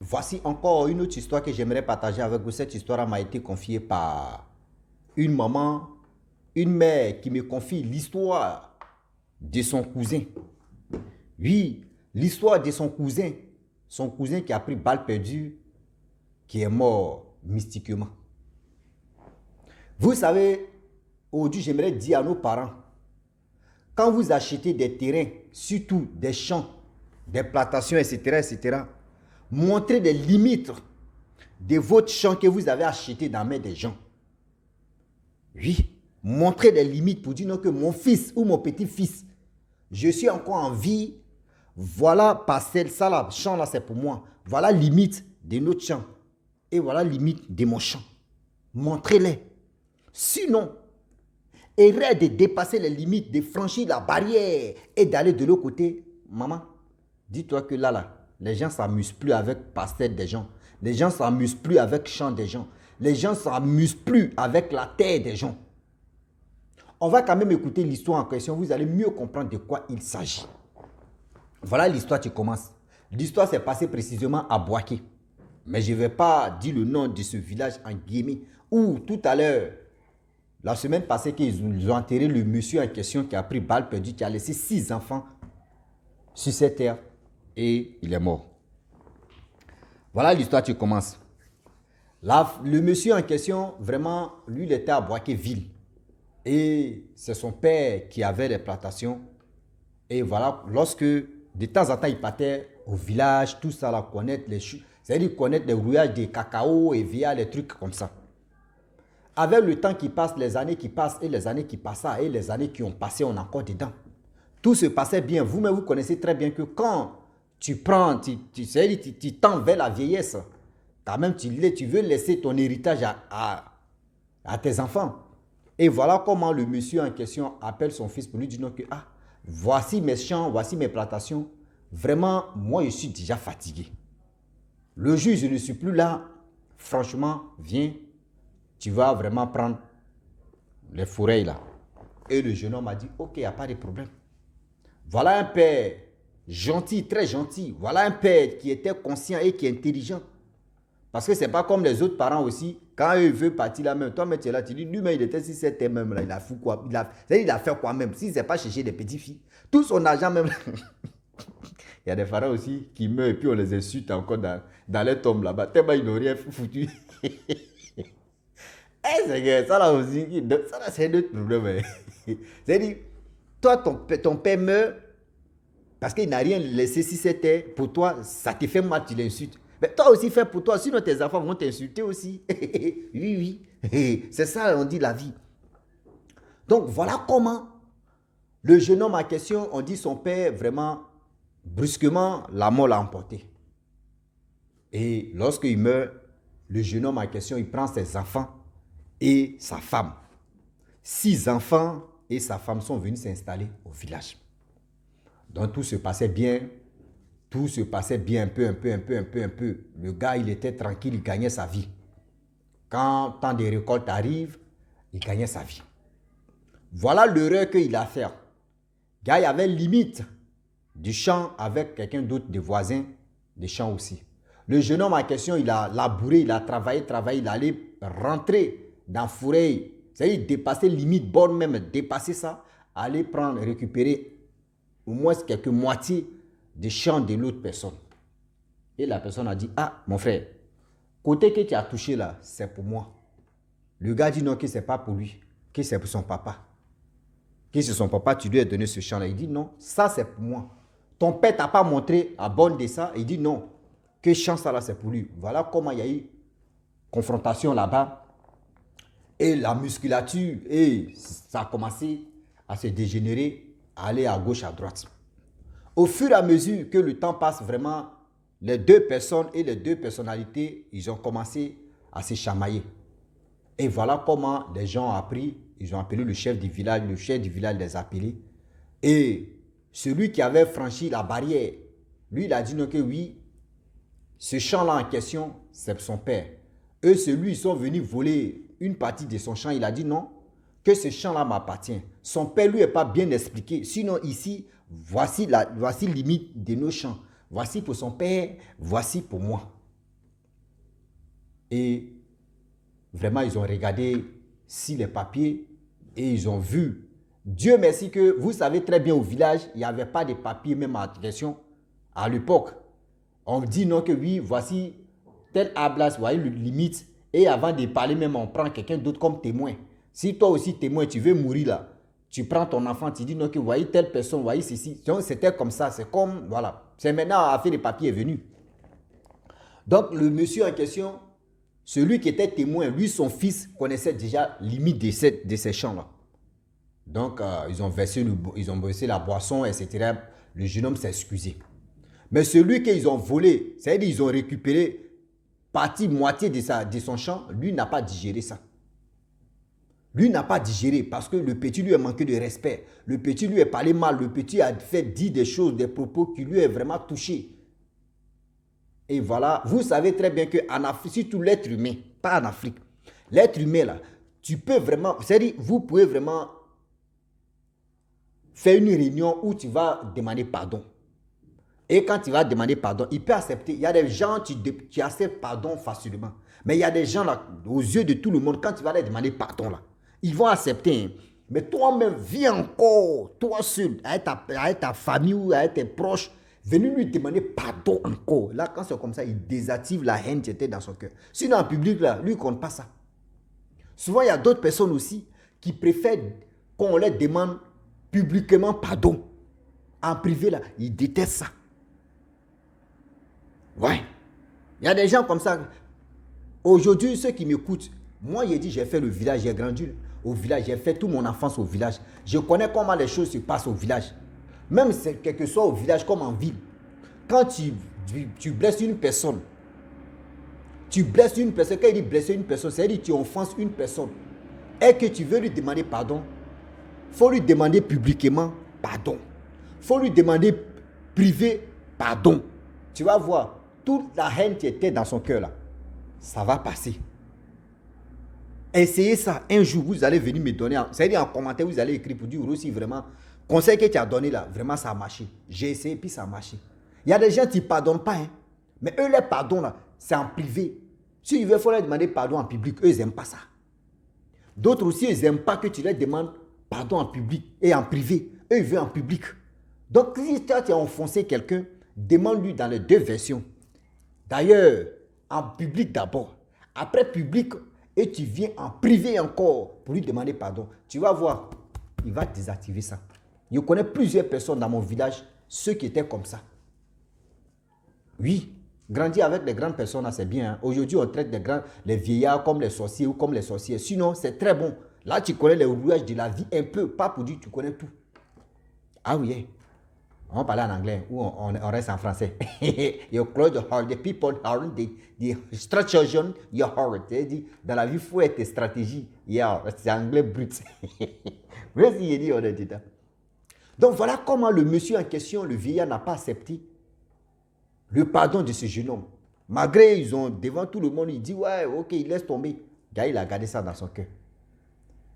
Voici encore une autre histoire que j'aimerais partager avec vous. Cette histoire m'a été confiée par une maman, une mère qui me confie l'histoire de son cousin. Oui, l'histoire de son cousin qui a pris balle perdue, qui est mort mystiquement. Vous savez, aujourd'hui j'aimerais dire à nos parents, quand vous achetez des terrains, surtout des champs, des plantations, etc., etc., montrez des limites de votre champ que vous avez acheté dans la main des gens. Oui, montrez des limites pour dire non que mon fils ou mon petit-fils, je suis encore en vie, voilà parcelle, ça là, champ là c'est pour moi. Voilà limite de notre champ. Et voilà limite de mon champ. Montrez-les. Sinon, arrête de dépasser les limites, de franchir la barrière et d'aller de l'autre côté. Maman, dis-toi que là, les gens ne s'amusent plus avec parcelle des gens. Les gens ne s'amusent plus avec champ des gens. Les gens ne s'amusent plus avec la terre des gens. On va quand même écouter l'histoire en question. Vous allez mieux comprendre de quoi il s'agit. Voilà l'histoire qui commence. L'histoire s'est passée précisément à Boaké. Mais je ne vais pas dire le nom de ce village en guillemets. Où tout à l'heure, la semaine passée, qu'ils ont enterré le monsieur en question qui a pris balle perdue, qui a laissé 6 enfants sur cette terre. Et il est mort. Voilà l'histoire qui commence. Le monsieur en question, vraiment, lui, il était à Boaké-Ville. Et c'est son père qui avait les plantations. Et voilà, lorsque de temps en temps, il partait au village, tout ça, là, connaître les choses. C'est-à-dire connaître les rouillages des cacao et via les trucs comme ça. Avec le temps qui passe, les années qui passent et les années qui passent et les années qui ont passé, on est encore dedans. Tout se passait bien. Vous-même, vous connaissez très bien que quand tu prends, tu tends vers la vieillesse, quand même, tu veux laisser ton héritage à tes enfants. Et voilà comment le monsieur en question appelle son fils pour lui dire que voici mes champs, voici mes plantations. Vraiment, moi, je suis déjà fatigué. Le jour, je ne suis plus là. Franchement, viens, tu vas vraiment prendre les forêts là. Et le jeune homme a dit, ok, il n'y a pas de problème. Voilà un père gentil, très gentil. Voilà un père qui était conscient et qui est intelligent. Parce que ce n'est pas comme les autres parents aussi. Quand eux veulent partir là même, toi, mais tu es là, tu dis, lui-même, il était si c'était même là, il a fait quoi? Il a fait quoi même? Si ce n'est pas chercher des petites filles. Tout son argent même. Il y a des parents aussi qui meurent et puis on les insulte encore dans les tombes là-bas. Tellement ils n'ont rien foutu. C'est ça là aussi, ça là c'est un autre problème. C'est-à-dire, toi, ton père meurt parce qu'il n'a rien laissé si c'était pour toi, ça te fait mal, tu l'insultes. Mais toi aussi, fais pour toi, sinon tes enfants vont t'insulter aussi. Oui, oui. C'est ça, on dit la vie. Donc, voilà comment le jeune homme en question, on dit son père, vraiment, brusquement, la mort l'a emporté. Et lorsqu'il meurt, le jeune homme en question, il prend ses enfants et sa femme. 6 enfants et sa femme sont venus s'installer au village. Donc tout se passait bien. Tout se passait bien un peu. Le gars, il était tranquille, il gagnait sa vie. Quand tant de récoltes arrivent, il gagnait sa vie. Voilà l'erreur qu'il a fait. Le gars, il avait limite du champ avec quelqu'un d'autre, des voisins, des champs aussi. Le jeune homme en question, il a labouré, il a travaillé, il allait rentrer dans la forêt. C'est-à-dire dépasser limite, borne même, dépasser ça, aller prendre, récupérer au moins quelques moitiés des champs de l'autre personne. Et la personne a dit, mon frère, côté que tu as touché là, c'est pour moi. Le gars dit non, que ce n'est pas pour lui, que c'est pour son papa. Que c'est son papa, tu lui as donné ce champ là. Il dit non, ça c'est pour moi. Ton père t'a pas montré à bonne de ça. Il dit non, que champ ça là c'est pour lui. Voilà comment il y a eu confrontation là-bas. Et la musculature, et ça a commencé à se dégénérer, à aller à gauche, à droite. Au fur et à mesure que le temps passe, vraiment, les deux personnes et les deux personnalités, ils ont commencé à se chamailler. Et voilà comment les gens ont appris, ils ont appelé le chef du village les a appelés. Et celui qui avait franchi la barrière, lui, il a dit non que oui, ce champ-là en question, c'est son père. Eux, ils sont venus voler une partie de son champ. Il a dit non, que ce champ-là m'appartient. Son père lui n'est pas bien expliqué. Sinon, ici, voici limite de nos champs. Voici pour son père, voici pour moi. Et vraiment, ils ont regardé si les papiers et ils ont vu. Dieu merci que vous savez très bien au village, il n'y avait pas de papiers même en question à l'époque. On dit non que oui, voici tel ablas, voyez le limite. Et avant de parler même, on prend quelqu'un d'autre comme témoin. Si toi aussi témoin, tu veux mourir là, tu prends ton enfant, tu dis non que voyez telle personne, voyez ceci. Donc c'était comme ça, c'est comme, voilà. C'est maintenant affaire des papiers est venu. Donc le monsieur en question, celui qui était témoin, lui, son fils connaissait déjà limite de ces champs-là. Donc ils ont versé la boisson, etc. Le jeune homme s'est excusé. Mais celui qu'ils ont volé, c'est-à-dire qu'ils ont récupéré partie, moitié de son champ, lui n'a pas digéré ça. Lui n'a pas digéré parce que le petit lui a manqué de respect. Le petit lui a parlé mal. Le petit a dit des choses, des propos qui lui ont vraiment touché. Et voilà, vous savez très bien qu'en Afrique, surtout l'être humain, pas en Afrique, l'être humain là, tu peux vraiment, c'est-à-dire vous pouvez vraiment faire une réunion où tu vas demander pardon. Et quand tu vas demander pardon, il peut accepter. Il y a des gens qui acceptent pardon facilement. Mais il y a des gens là, aux yeux de tout le monde, quand tu vas leur demander pardon là, ils vont accepter. Hein. Mais toi-même, viens encore, toi seul, avec ta famille ou avec tes proches, venez lui demander pardon encore. Là, quand c'est comme ça, il désactive la haine qui était dans son cœur. Sinon, en public, là, lui, il ne compte pas ça. Souvent, il y a d'autres personnes aussi qui préfèrent qu'on leur demande publiquement pardon. En privé, là, ils détestent ça. Ouais. Il y a des gens comme ça. Aujourd'hui, ceux qui m'écoutent, moi, j'ai fait le village, j'ai grandi au village, j'ai fait toute mon enfance au village. Je connais comment les choses se passent au village. Même quel que soit au village comme en ville. Quand tu blesses une personne, quand il dit blesser une personne, c'est-à-dire que tu offenses une personne et que tu veux lui demander pardon, il faut lui demander publiquement pardon. Il faut lui demander privé pardon. Tu vas voir, toute la haine qui était dans son cœur là, ça va passer. Essayez ça. Un jour, vous allez venir me donner, c'est-à-dire en commentaire, vous allez écrire pour dire aussi vraiment, conseil que tu as donné là, vraiment ça a marché. J'ai essayé puis ça a marché. Il y a des gens qui ne pardonnent pas, hein. Mais eux, les pardons là, c'est en privé. Si il faut leur demander pardon en public, eux, ils n'aiment pas ça. D'autres aussi, ils n'aiment pas que tu leur demandes pardon en public et en privé. Eux, ils veulent en public. Donc, si toi, tu as enfoncé quelqu'un, demande-lui dans les deux versions. D'ailleurs, en public d'abord. Après public, et tu viens en privé encore pour lui demander pardon. Tu vas voir, il va désactiver ça. Je connais plusieurs personnes dans mon village, ceux qui étaient comme ça. Oui, grandir avec les grandes personnes, c'est bien. Hein. Aujourd'hui, on traite les vieillards comme les sorciers ou comme les sorcières. Sinon, c'est très bon. Là, tu connais les rouages de la vie un peu, pas pour dire que tu connais tout. Ah oui, on parle en anglais ou on reste en français. You close the heart, the people heart, the strategy, your heart. Dans la vie, il faut être tes stratégies. Yeah, c'est anglais brut. Donc voilà comment le monsieur en question, le vieillard, n'a pas accepté le pardon de ce jeune homme. Malgré, ils ont, devant tout le monde, il dit, ouais, ok, il laisse tomber. Le gars, il a gardé ça dans son cœur.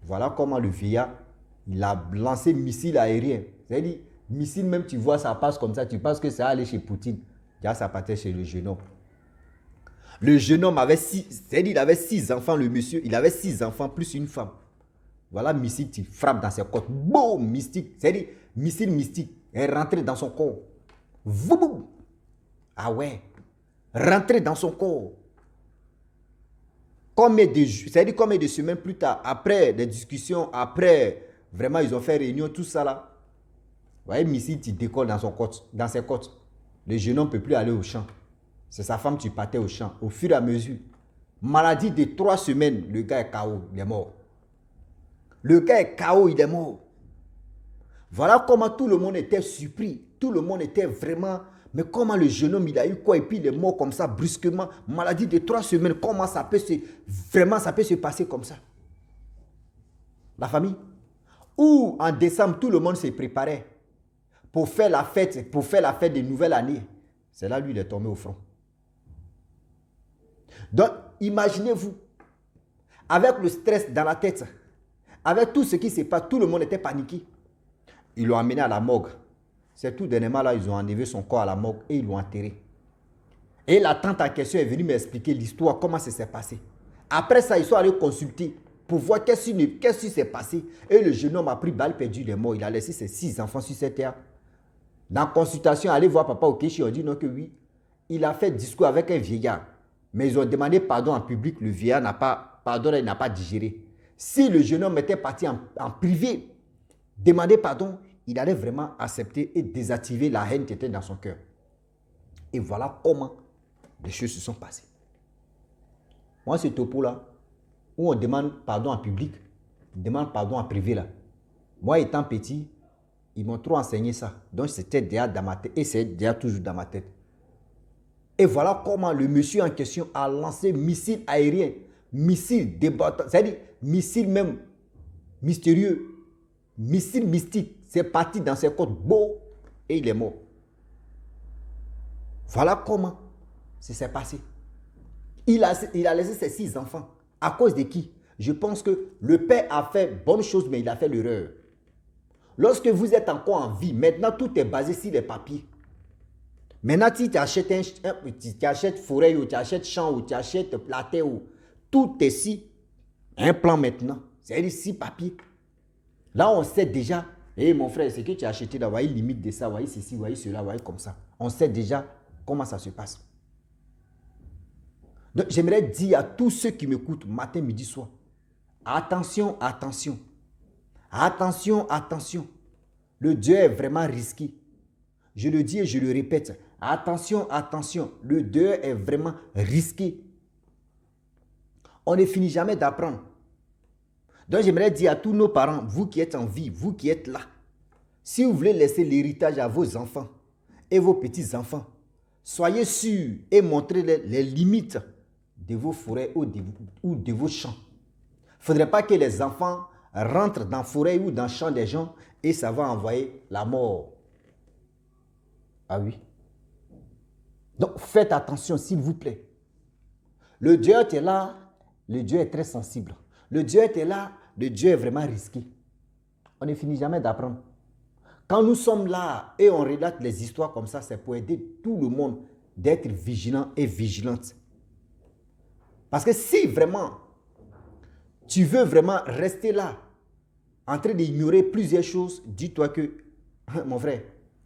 Voilà comment le vieillard, il a lancé missile aérien. C'est-à-dire, missile, même tu vois, ça passe comme ça, tu penses que ça allait chez Poutine. Là, ça partait chez le jeune homme. Le jeune homme avait il avait 6 enfants, le monsieur, il avait 6 enfants plus une femme. Voilà, missile, tu frappes dans ses côtes. Boum, mystique. C'est-à-dire, missile mystique est rentré dans son corps. Boum. Ah ouais, rentrer dans son corps. Combien de semaines plus tard, après des discussions, après, vraiment, ils ont fait réunion, tout ça là. Vous voyez, missile, tu décolles dans ses côtes. Le jeune homme ne peut plus aller au champ. C'est sa femme qui partait au champ. Au fur et à mesure, maladie de 3 semaines, le gars est KO, il est mort. Le gars est KO, il est mort. Voilà comment tout le monde était surpris. Tout le monde était vraiment... Mais comment le jeune homme, il a eu quoi? Et puis il est mort comme ça, brusquement. Maladie de 3 semaines. Comment ça peut se passer comme ça? La famille? Ou en décembre, tout le monde se préparait pour faire la fête de nouvelle année. C'est là, lui, il est tombé au front. Donc, imaginez-vous, avec le stress dans la tête, avec tout ce qui se passe, tout le monde était paniqué. Ils l'ont amené à la morgue. C'est tout dernièrement là, ils ont enlevé son corps à la morgue et ils l'ont enterré. Et la tante en question est venue m'expliquer l'histoire, comment ça s'est passé. Après ça, ils sont allés consulter pour voir qu'est-ce qui s'est passé. Et le jeune homme a pris balle perdue, il est mort. Il a laissé ses 6 enfants sur cette terre. Dans la consultation, allez voir papa Okechi, on dit non que oui. Il a fait discours avec un vieillard. Mais ils ont demandé pardon en public. Le vieillard n'a pas, pardon, il n'a pas digéré. Si le jeune homme était parti en privé, demander pardon, il allait vraiment accepter et désactiver la haine qui était dans son cœur. Et voilà comment les choses se sont passées. Moi, ce topo-là, où on demande pardon en public, on demande pardon en privé, là. Moi, étant petit, ils m'ont trop enseigné ça. Donc, c'était déjà dans ma tête. Et c'est déjà toujours dans ma tête. Et voilà comment le monsieur en question a lancé missile aérien, missile débattant, c'est-à-dire missile même mystérieux, missile mystique. C'est parti dans ses côtes, beau, et il est mort. Voilà comment ça s'est passé. Il a laissé ses 6 enfants. À cause de qui? Je pense que le père a fait bonne chose, mais il a fait l'erreur. Lorsque vous êtes encore en vie, maintenant tout est basé sur les papiers. Maintenant, si tu achètes forêt ou tu achètes champ ou tu achètes la terre, tout est ici. Un plan maintenant. C'est-à-dire 6 papiers. Là, on sait déjà, mon frère, ce que tu as acheté là, voyez limite de ça, voyez ceci, voyez cela, voyez comme ça. On sait déjà comment ça se passe. Donc, j'aimerais dire à tous ceux qui m'écoutent matin, midi, soir, attention, attention. Attention, attention. Le Dieu est vraiment risqué. Je le dis et je le répète. Attention, attention. Le Dieu est vraiment risqué. On ne finit jamais d'apprendre. Donc, j'aimerais dire à tous nos parents, vous qui êtes en vie, vous qui êtes là, si vous voulez laisser l'héritage à vos enfants et vos petits-enfants, soyez sûrs et montrez les limites de vos forêts ou de vos champs. Il ne faudrait pas que les enfants rentrent dans la forêt ou dans le champ des gens et ça va envoyer la mort. Ah oui. Donc, faites attention, s'il vous plaît. Le Dieu est là, le Dieu est très sensible. Le Dieu est là, le Dieu est vraiment risqué. On ne finit jamais d'apprendre. Quand nous sommes là et on relate les histoires comme ça, c'est pour aider tout le monde d'être vigilant et vigilante. Parce que si vraiment, tu veux vraiment rester là, en train d'ignorer plusieurs choses, dis-toi que, mon frère,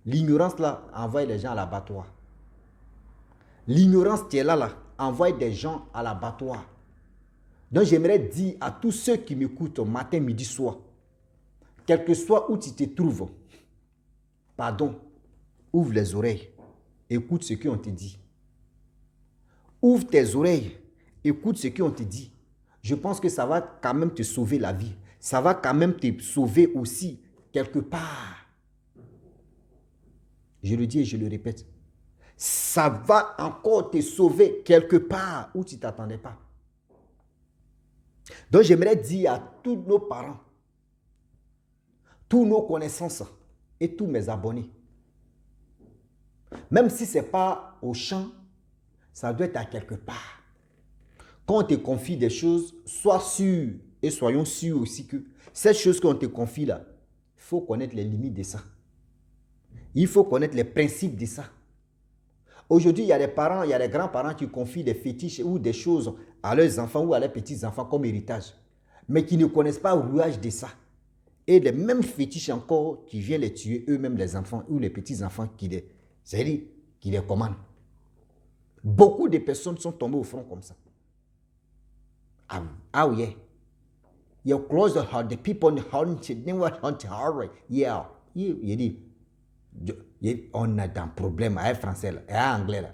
l'ignorance là envoie les gens à l'abattoir. L'ignorance qui est là, envoie des gens à l'abattoir. Donc j'aimerais dire à tous ceux qui m'écoutent matin, midi, soir, quel que soit où tu te trouves, pardon, ouvre les oreilles, écoute ce qu'on te dit. Ouvre tes oreilles, écoute ce qu'on te dit. Je pense que ça va quand même te sauver la vie. Ça va quand même te sauver aussi quelque part. Je le dis et je le répète. Ça va encore te sauver quelque part où tu ne t'attendais pas. Donc j'aimerais dire à tous nos parents, tous nos connaissances et tous mes abonnés, même si ce n'est pas au champ, ça doit être à quelque part. Quand on te confie des choses, sois sûr et soyons sûrs aussi que cette chose qu'on te confie là, il faut connaître les limites de ça. Il faut connaître les principes de ça. Aujourd'hui, il y a des parents, il y a des grands-parents qui confient des fétiches ou des choses à leurs enfants ou à leurs petits-enfants comme héritage, mais qui ne connaissent pas le rouage de ça. Et les mêmes fétiches encore qui viennent les tuer eux-mêmes, les enfants ou les petits-enfants qui les commandent. Beaucoup de personnes sont tombées au front comme ça. Ah yeah. You close the heart, the people haunted, never haunted hard. Yeah. Il dit, on a un problème avec français là, et anglais là.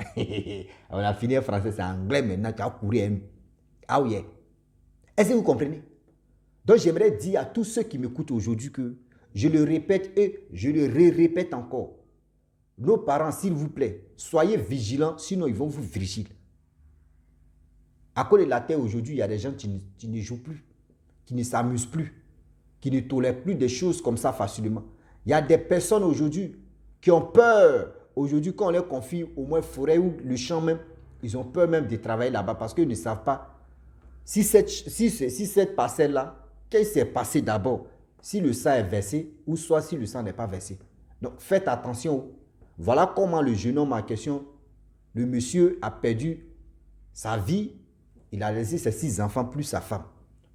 On a fini français, c'est anglais maintenant, tu as couru. Ah yeah. Est-ce que vous comprenez? Donc j'aimerais dire à tous ceux qui m'écoutent aujourd'hui que je le répète et je le répète encore. Nos parents, s'il vous plaît, soyez vigilants, sinon ils vont vous vigiler. À cause de la terre aujourd'hui, il y a des gens qui ne jouent plus, qui ne s'amusent plus, qui ne tolèrent plus des choses comme ça facilement. Il y a des personnes aujourd'hui qui ont peur. Aujourd'hui, quand on leur confie au moins forêt ou le champ même, ils ont peur même de travailler là-bas parce qu'ils ne savent pas si cette parcelle-là, qu'est-ce qui s'est passé d'abord, si le sang est versé ou soit si le sang n'est pas versé. Donc faites attention. Voilà comment le jeune homme en question Le monsieur a perdu sa vie. Il a laissé ses 6 enfants plus sa femme.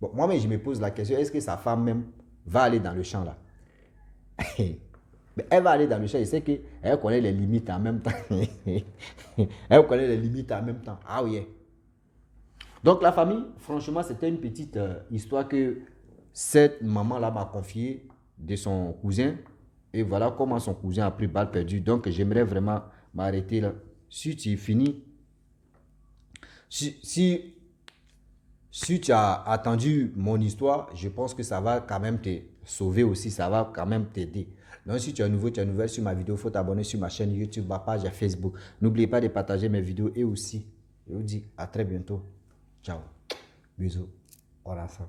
Bon, moi-même, je me pose la question, est-ce que sa femme même va aller dans le champ là? Mais elle va aller dans le champ, je sais qu'elle connaît les limites en même temps. Elle connaît les limites en même temps. Ah oui. Donc la famille, franchement, c'était une petite histoire que cette maman-là m'a confiée de son cousin. Et voilà comment son cousin a pris balle perdue. Donc j'aimerais vraiment m'arrêter là. Si tu finis, si tu as attendu mon histoire, je pense que ça va quand même te sauver aussi. Ça va quand même t'aider. Donc si tu es nouveau, tu es nouvelle sur ma vidéo, il faut t'abonner sur ma chaîne YouTube, ma page à Facebook. N'oubliez pas de partager mes vidéos et aussi, je vous dis à très bientôt. Ciao. Bisous. Voilà ça.